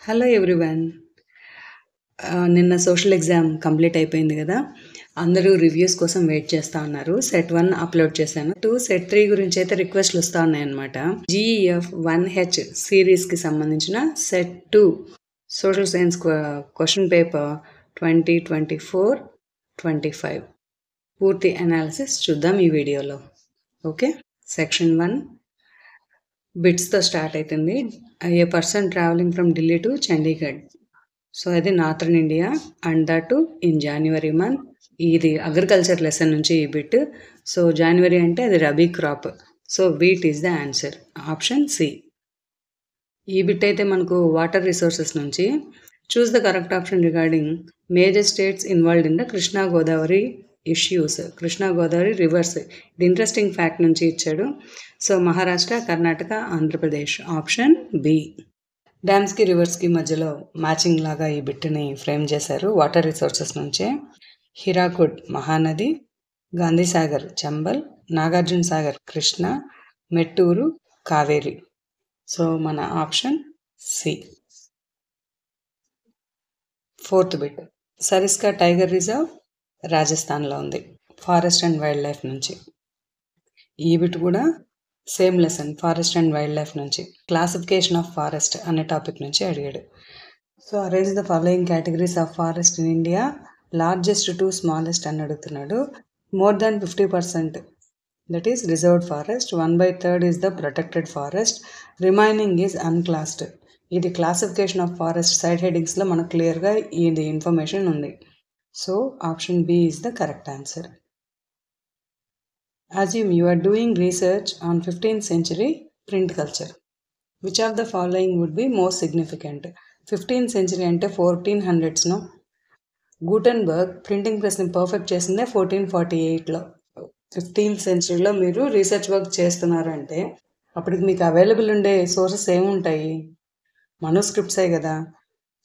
Hello everyone. నిన్న social exam complete అయిపోయింది కదా! అందరూ రివ్యూస్ కోసం వెయిట్ చేస్తా ఉన్నారు. సెట్ 1 అప్లోడ్ చేశాను. సెట్ 3 గురించి అయితే రిక్వెస్ట్లు వస్తా ఉన్నాయన్నమాట. జీఈఎఫ్ 1H సిరీస్కి సంబంధించిన set 2 social science question paper 2024-25 పూర్తి అనాలిసిస్ చూద్దాం ఈ వీడియోలో. ఓకే, సెక్షన్ 1 బిట్స్తో స్టార్ట్ అవుతుంది. A person travelling from Delhi to Chandigarh. So అది northern India and that in January month. ఇది అగ్రికల్చర్ లెసన్ నుంచి ఈ బిట్. సో జనవరి అంటే అది rabi crop. So wheat is the answer, option C. ఈ బిట్ అయితే మనకు వాటర్ రిసోర్సెస్ నుంచి. Choose the correct option regarding major states involved in the Krishna Godavari issues. Krishna Godavari rivers. ఇది ఇంట్రెస్టింగ్ ఫ్యాక్ట్ నుంచి ఇచ్చాడు. So Maharashtra, Karnataka, Andhra Pradesh, option B. డ్యామ్స్కి రివర్స్కి మధ్యలో మ్యాచింగ్ లాగా ఈ బిట్ని ఫ్రేమ్ చేశారు. వాటర్ రిసోర్సెస్ నుంచే హిరాకుడ్ మహానది, గాంధీసాగర్ చంబల్, నాగార్జున సాగర్ కృష్ణ, మెట్టూరు కావేరి. సో మన option C. Fourth bit Sariska tiger reserve రాజస్థాన్లో ఉంది, ఫారెస్ట్ అండ్ వైల్డ్ లైఫ్ నుంచి. ఈ బిట్ కూడా same lesson, forest and wildlife నుంచి. క్లాసిఫికేషన్ ఆఫ్ ఫారెస్ట్ అనే టాపిక్ నుంచి అడిగాడు. So arrange the following categories of forest in India, largest to smallest అని అడుగుతున్నాడు. More than 50% that is reserved forest, 1/3 is the protected forest, remaining is unclassed. ఇది classification of forest side హెడింగ్స్లో మనకు క్లియర్గా ఇది ఇన్ఫర్మేషన్ ఉంది. So option B is the correct answer. Assume you are doing research on 15th century print culture. Which of the following would be most significant? 15th century అంటే 1400s. Gutenberg printing ప్రెస్ని perfect చేసిందే 1448లో. 15th centuryలో మీరు research work చేస్తున్నారంటే అప్పటికి మీకు available ఉండే sources ఏముంటాయి? మనోస్క్రిప్ట్సే కదా.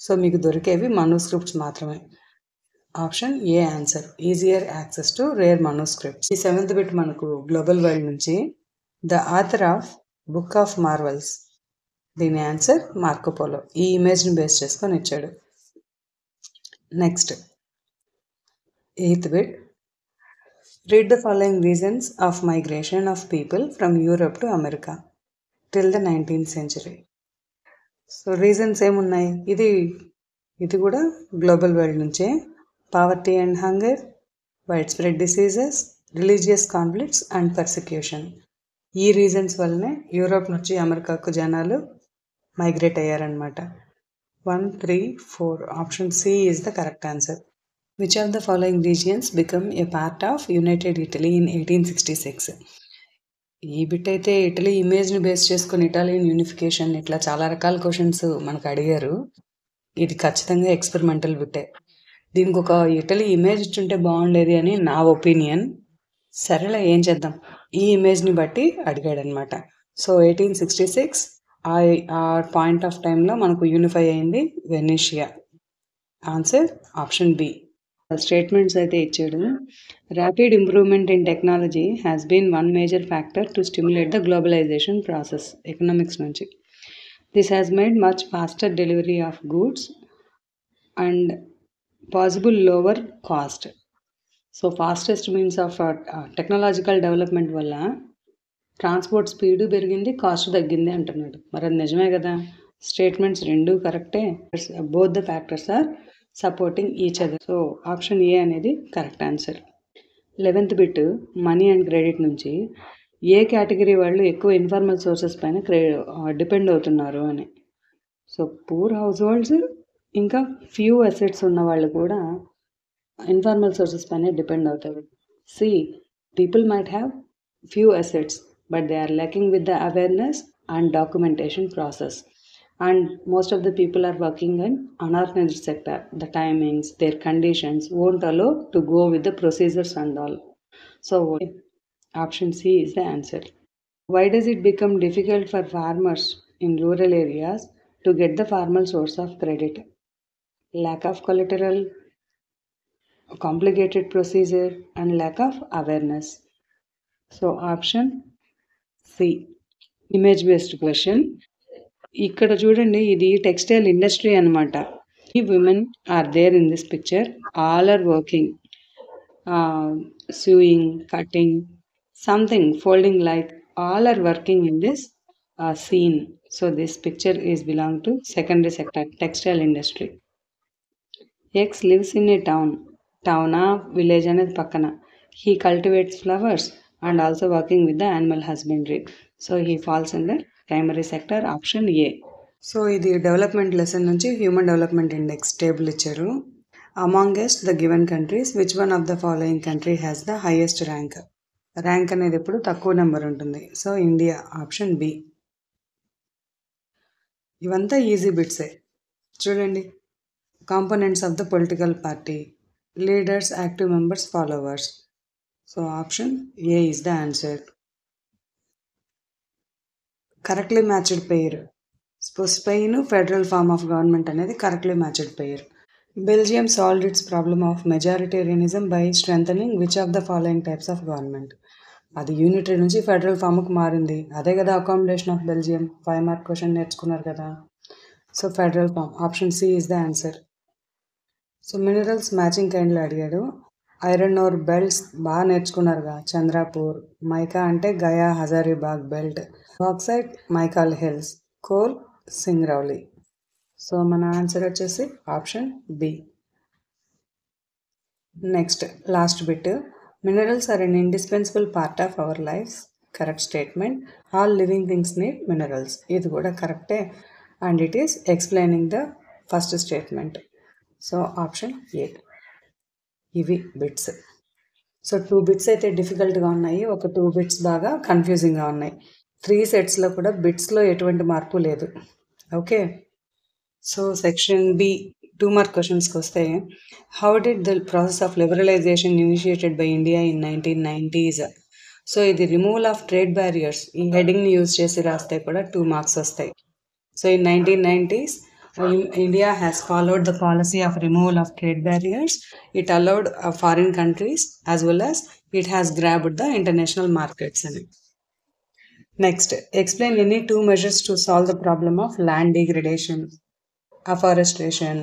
So మీకు దొరికేవి మనోస్క్రిప్ట్స్ మాత్రమే. Option A answer, easier access to rare manuscripts. ఈ 7th బిట్ మనకు గ్లోబల్ వరల్డ్ నుంచి. The author of book of marvels, దీని ఆన్సర్ మార్కోపోలో. ఈ ఇమేజ్ని బేస్ చేసుకొని ఇచ్చాడు. Next 8th bit read the following reasons of migration of people from Europe to America till the 19th century. So reasons ఏమున్నాయి? ఇది కూడా global world నుంచే. Poverty and hunger, widespread diseases, religious conflicts and persecution. ఈ reasons వల్లనే Europe నుంచి అమెరికాకు జనాలు migrate అయ్యారనమాట. 1, 3, 4 option C is the correct answer. Which of the following regions become a part of united Italy in 1866? ఈ bit అయితే Italy ఇమేజ్ని base చేసుకుని ఇటాలియన్ యూనిఫికేషన్, ఇట్లా చాలా రకాల క్వశ్చన్స్ మనకు అడిగారు. ఇది ఖచ్చితంగా ఎక్స్పెరిమెంటల్ బిట్టే. దీనికి ఒక ఇటలీ ఇమేజ్ ఇచ్చుంటే బాగుండేది అని నా ఒపీనియన్. సరేలే, ఏం చేద్దాం, ఈ ఇమేజ్ని బట్టి అడిగాడనమాట. సో 1866 ఆ పాయింట్ ఆఫ్ టైంలో మనకు యూనిఫై అయింది Venetia. Answer option B. Statements అయితే ఇచ్చాడు. Rapid improvement in technology has been one major factor to stimulate the globalisation process. Economics నుంచి. This has made much faster delivery of goods and possible lower cost. So fastest means of technological development వల్ల transport speed పెరిగింది, cost తగ్గింది అంటున్నాడు. మరి అది నిజమే కదా. Statements రెండు కరెక్టే. Both the factors are supporting each other. So option A అనేది correct answer. 11th bit money and credit నుంచి. ఏ కేటగిరీ వాళ్ళు ఎక్కువ ఇన్ఫార్మల్ సోర్సెస్ పైన డిపెండ్ అవుతున్నారు అని. సో పూర్ హౌస్ హోల్డ్స్ ఇంకా ఫ్యూ అసెట్స్ ఉన్న వాళ్ళు కూడా ఇన్ఫార్మల్ సోర్సెస్ పైన డిపెండ్ అవుతారు. See, people might have few assets but they are lacking with the awareness and documentation process. And most of the people are working in unorganized sector. The timings, their conditions won't allow to go with the procedures and all. So option C is the answer. Why does it become difficult for farmers in rural areas to get the formal source of credit? Lack of collateral, complicated procedure, and lack of awareness. So option C. Image based question. ఇక్కడ చూడండి, ఇది textile industry అనమాట. Women are there in this picture. All are working, sewing, cutting, something, folding, like all are working in this scene. So this picture is belong to secondary sector, textile industry. X lives in a town village అనేది పక్కన. He cultivates flowers and also working with the animal husbandry. So he falls in the primary sector, option A. So ఇది development lesson నుంచి human development index table ఇచ్చారు. Amongst the given countries which one of the following country has the highest rank. Rank అనేది ఎప్పుడు తక్కువ number ఉంటుంది. So India, option B. ఇవంతా easy బిట్సే. చూడండి, components of the political party, leaders, active members, followers. So option A is the answer. Correctly matched pair. Spain federal form of government అనేది correctly matched pair. Belgium solved its problem of majoritarianism by strengthening which of the following types of government. అది unitary నుంచి federal ఫామ్కి మారింది. అదే కదా accommodation of Belgium. 5 mark question నేర్చుకున్నారు కదా. So federal form, option C is the answer. So minerals matching కైండ్లో అడిగాడు. ఐరన్ ఓర్ బెల్ట్స్ బాగా నేర్చుకున్నారుగా, చంద్రాపూర్. మైకా అంటే Gaya Hazaribagh belt. Bauxite Maikal hills. Coal Singrauli. So మన ఆన్సర్ వచ్చేసి option B. Next last bit. Minerals are N indispensable part of our lives. Correct statement. All living things need minerals. ఇది కూడా కరెక్టే, and it is explaining the first statement. So option A. ఇవి bits. So 2 bits అయితే డిఫికల్ట్గా ఉన్నాయి, ఒక 2 bits బాగా కన్ఫ్యూజింగ్గా ఉన్నాయి. 3 సెట్స్లో కూడా బిట్స్లో ఎటువంటి మార్పు లేదు. Okay. So section B 2 mark క్వశ్చన్స్కి వస్తే, how did the process of liberalisation initiated by India in 1990s. So ఇది రిమూవల్ ఆఫ్ ట్రేడ్ బ్యారియర్స్. ఈ హెడింగ్ని యూజ్ చేసి రాస్తే కూడా 2 మార్క్స్ వస్తాయి. So in 1990s, India has followed the policy of removal of trade barriers. It allowed foreign countries as well as it has grabbed the international markets in it. Next, explain any 2 measures to solve the problem of land degradation, afforestation,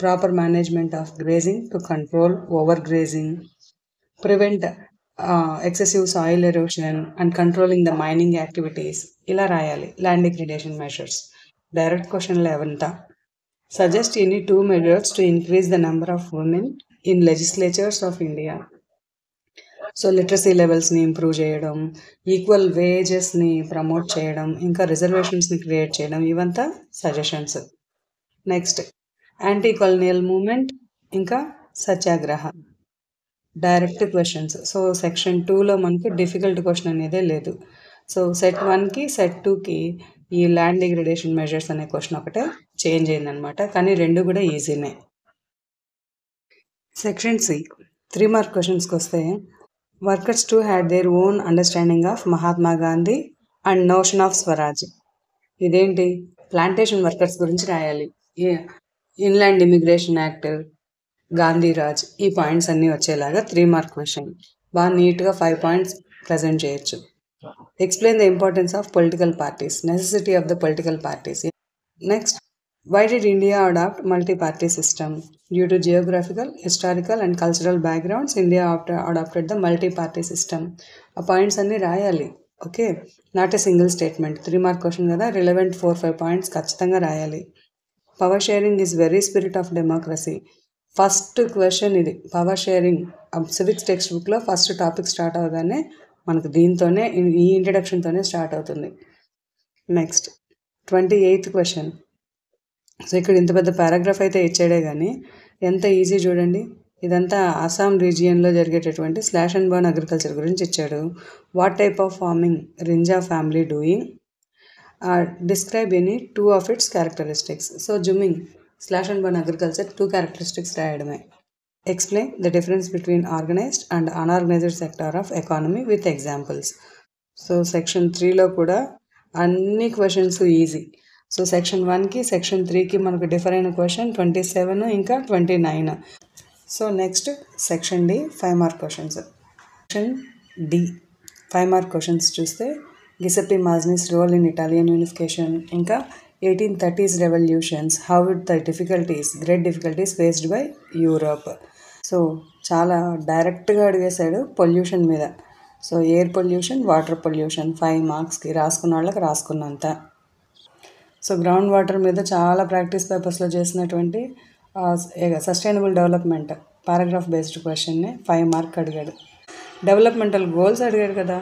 proper management of grazing to control overgrazing, prevent excessive soil erosion and controlling the mining activities. Ila rayali land degradation measures. Direct question 11th. Suggest any 2 measures to increase the number of women in legislatures of India. So literacy లెవెల్స్ని improve చేయడం, equal వేజెస్ని promote చేయడం, ఇంకా రిజర్వేషన్స్ని create చేయడం, ఇవంతా suggestions. Next, anti colonial movement, ఇంకా satyagraha. Direct questions. So section 2లో మనకు డిఫికల్ట్ క్వశ్చన్ అనేదే లేదు. సో సెట్ 1కి సెట్ 2కి ఈ ల్యాండ్ డిగ్రేడేషన్ మెజర్స్ అనే క్వశ్చన్ ఒకటే చేంజ్ అయిందనమాట, కానీ 2 కూడా ఈజీనే. సెక్షన్ సి 3 మార్క్ క్వశ్చన్స్కి వస్తే, workers too had their own understanding of Mahatma Gandhi and notion of Swaraj. ఇదేంటి, ప్లాంటేషన్ వర్కర్స్ గురించి రాయాలి. ఇన్లాండ్ ఇమిగ్రేషన్ యాక్ట్, గాంధీరాజ్, ఈ పాయింట్స్ అన్నీ వచ్చేలాగా 3 మార్క్ క్వశ్చన్. బాగా నీట్గా 5 పాయింట్స్ ప్రజెంట్ చేయొచ్చు. Explain the importance of political parties, necessity of the political parties. Next, why did India adopt multi-party system? Due to geographical, historical and cultural backgrounds, India adopted the multi-party system. ఆ points అన్నీ రాయాలి. Okay, not a single statement. 3 mark question కదా, relevant 4-5 points ఖచ్చితంగా రాయాలి. Power sharing is very spirit of democracy. First question ఇది, power sharing. Civics text బుక్లో first topic start అవగానే మనకు దీంతోనే, ఈ ఇంట్రడక్షన్తోనే స్టార్ట్ అవుతుంది. Next 28th question. సో ఇక్కడ ఇంత పెద్ద పారాగ్రాఫ్ అయితే ఇచ్చాడే కానీ ఎంత ఈజీ చూడండి. ఇదంతా అస్సాం రీజియన్లో జరిగేటటువంటి స్లాష్ అండ్ బర్న్ అగ్రికల్చర్ గురించి ఇచ్చాడు. What type of farming Rinja family doing? Describe any 2 of its characteristics. So jhuming, slash and burn agriculture 2 characteristics రాయడమే. Explain the difference between organised and unorganised sector of economy with examples. So section 3లో కూడా అన్ని questions easy. So section 1కి section 3కి మనకు differ అయిన question 27 ఇంకా 29. So next section D 5 mark questions. Section D 5 mark questions చూస్తే, గిసెప్పి మాజ్నిస్ role in Italian unification, ఇంకా 1830s revolutions, how the great difficulties faced by Europe. So చాలా డైరెక్ట్గా అడిగేశాడు pollution మీద. So air pollution, water pollution 5 మార్క్స్కి, రాసుకున్న వాళ్ళకి రాసుకున్నంత. So ground water మీద చాలా ప్రాక్టీస్ పేపర్స్లో చేసినటువంటి సస్టైనబుల్ డెవలప్మెంట్ పారాగ్రాఫ్ బేస్డ్ క్వశ్చన్ని 5 మార్క్ అడిగాడు. డెవలప్మెంటల్ గోల్స్ అడిగాడు కదా,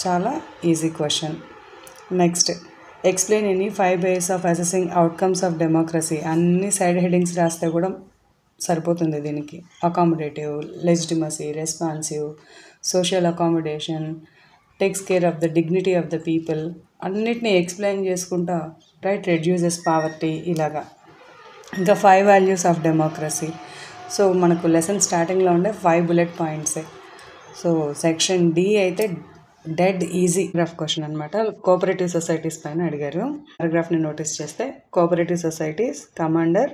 చాలా easy question. Next, explain any 5 ways of assessing outcomes of democracy. అన్ని సైడ్ హెడింగ్స్ రాస్తే కూడా సరిపోతుంది దీనికి. Accommodative, legitimacy, responsive, social accommodation, takes care of the dignity of the people, అన్నిటినీ ఎక్స్ప్లెయిన్ చేసుకుంటా, రైట్, రెడ్యూసెస్ పావర్టీ, ఇలాగా. ఇంకా 5 values ఆఫ్ డెమోక్రసీ. సో మనకు లెసన్ స్టార్టింగ్లో ఉండే 5 bullet points. So section D అయితే డెడ్ ఈజీ గ్రాఫ్ క్వశ్చన్ అనమాట. Cooperative societies పైన అడిగారు. పారాగ్రాఫ్ని నోటీస్ చేస్తే, cooperative societies come under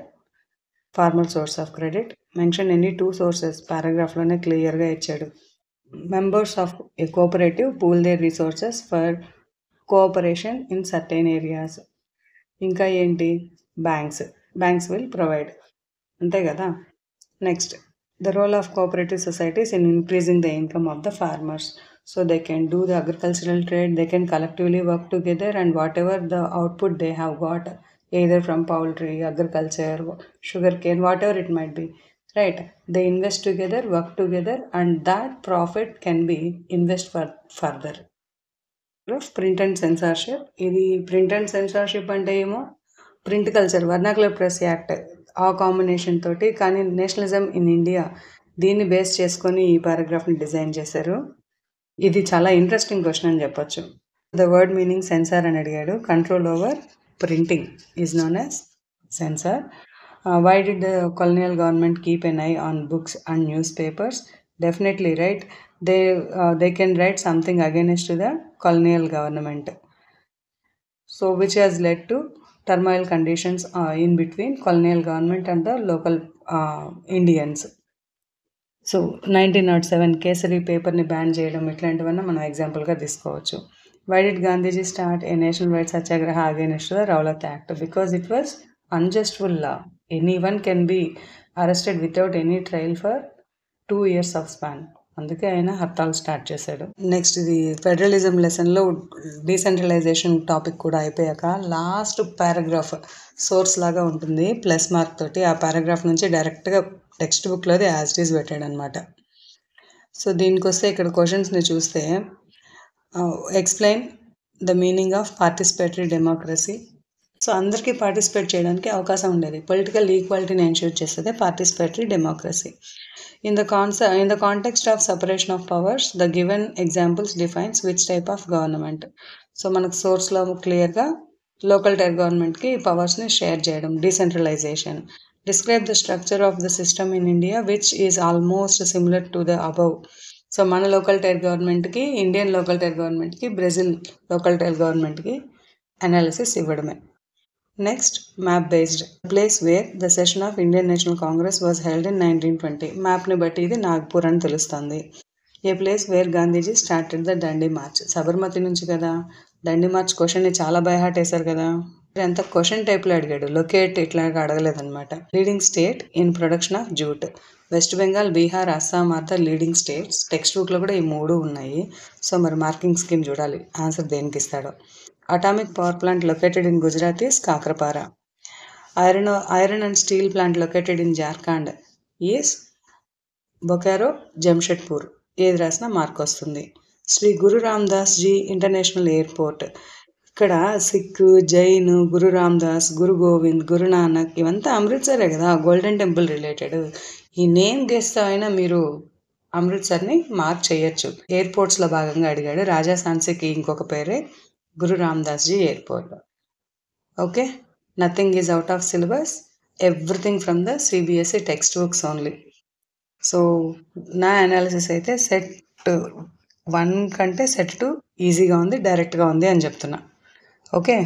formal source of credit. Mention any 2 sources, పారాగ్రాఫ్లోనే క్లియర్గా ఇచ్చాడు. Members of a cooperative pool their resources for cooperation in certain areas. ఇంకా ఏంటి, బ్యాంక్స్ విల్ ప్రొవైడ్, అంతే కదా. Next, the role of cooperative societies in increasing the income of the farmers. So they can do the agricultural trade, they can collectively work together, and whatever the output they have got, either from poultry, agriculture, sugarcane, whatever it might be, right, they invest together, work together, and that profit can be invest for further. Print and censorship. ఇది print and censorship అంటే ఏమో print culture, vernacular press act ఆ combination తోటి, కానీ nationalism in India దీన్ని base చేసుకొని ఈ పారాగ్రాఫ్ని design చేశారు. ఇది చాలా ఇంట్రెస్టింగ్ క్వశ్చన్ అని చెప్పొచ్చు. ద వర్డ్ మీనింగ్ సెన్సార్ అని అడిగాడు. Control over printing is known as censor. Why did the colonial government keep an eye on books and newspapers? Definitely, right, they can write something against the colonial government. So which has led to turmoil conditions in between colonial government and the local Indians. So 1907 kesari పేపర్ని ban చేయడం, ఇట్లాంటివన్నీ మనం ఎగ్జాంపుల్గా తీసుకోవచ్చు. Why did Gandhiji start a nationwide satyagraha against the Rowlatt Act? Because it was unjustful law. Anyone can be arrested without any trial for 2 years of span. అందుకే ఆయన హర్తాలు start చేశాడు. Next, ఇది ఫెడరలిజం లెసన్లో డీసెంట్రలైజేషన్ టాపిక్ కూడా అయిపోయాక last paragraph source లాగా ఉంటుంది, plus mark తోటి. ఆ పారాగ్రాఫ్ నుంచి డైరెక్ట్గా టెక్స్ట్ బుక్లోది యాజ్ ఇట్ ఈస్ పెట్టాడు అనమాట. సో దీనికి వస్తే ఇక్కడ క్వశ్చన్స్ని చూస్తే, explain the meaning of participatory democracy. So అందరికీ పార్టిసిపేట్ చేయడానికి అవకాశం ఉండేది. పొలిటికల్ ఈక్వాలిటీని ఎన్ష్యూర్ చేసేదే participatory democracy. In the context of separation of powers, the given examples defines which type of government. So మనకు సోర్స్లో క్లియర్గా లోకల్ టెర్ గవర్నమెంట్కి పవర్స్ని షేర్ చేయడం, decentralisation. Describe the structure of the system in India which is almost similar to the above. So మన local టెర్ గవర్నమెంట్కి, Indian local టెర్ గవర్నమెంట్కి, Brazil local టెర్ గవర్నమెంట్కి analysis ఇవ్వడమే. Next, map based. Place where the session of Indian National Congress was held in 1920. మ్యాప్ని బట్టి ఇది నాగ్పూర్ అని తెలుస్తుంది. A place where Gandhiji started the Dandi march. Sabarmati నుంచి కదా. దండి మార్చ్ క్వశ్చన్ని చాలా బై హార్ట్ వేశారు కదా. ఎంత క్వశ్చన్ టైప్లో అడిగాడు, లొకేట్ ఇట్లా అడగలేదన్నమాట. Leading state in production of jute. West Bengal, Bihar, Assam are the leading states. Text బుక్లో కూడా ఈ 3 ఉన్నాయి. సో మరి మార్కింగ్ స్కీమ్ చూడాలి, ఆన్సర్ దేనికి ఇస్తాడో. Atomic power plant located in Gujarat is Kakrapar. Iron and steel plant located in Jharkhand is Bokaro, Jamshedpur. ఏది రాసినా మార్క్ వస్తుంది. Shri Guru Ramdas ji international airport. ఇక్కడ సిక్, జైన్, గురు రామదాస్, గురు గోవింద్, గురు నానక్ ఇవంతా అమృత్సరే కదా, గోల్డెన్ టెంపుల్ రిలేటెడ్. ఈ నేమ్ గెస్తో అయినా మీరు అమృత్సర్ని మార్క్ చేయొచ్చు. ఎయిర్పోర్ట్స్లో భాగంగా అడిగాడు. రాజా సాన్సీకి ఇంకొక పేరే Guru Ramdas ji airport. Okay, nothing is out of syllabus, everything from the CBSE text books only. So నా అనాలిసిస్ అయితే సెట్ 1 కంటే సెట్ 2 ఈజీగా ఉంది, డైరెక్ట్గా ఉంది అని చెప్తున్నా. ఓకే.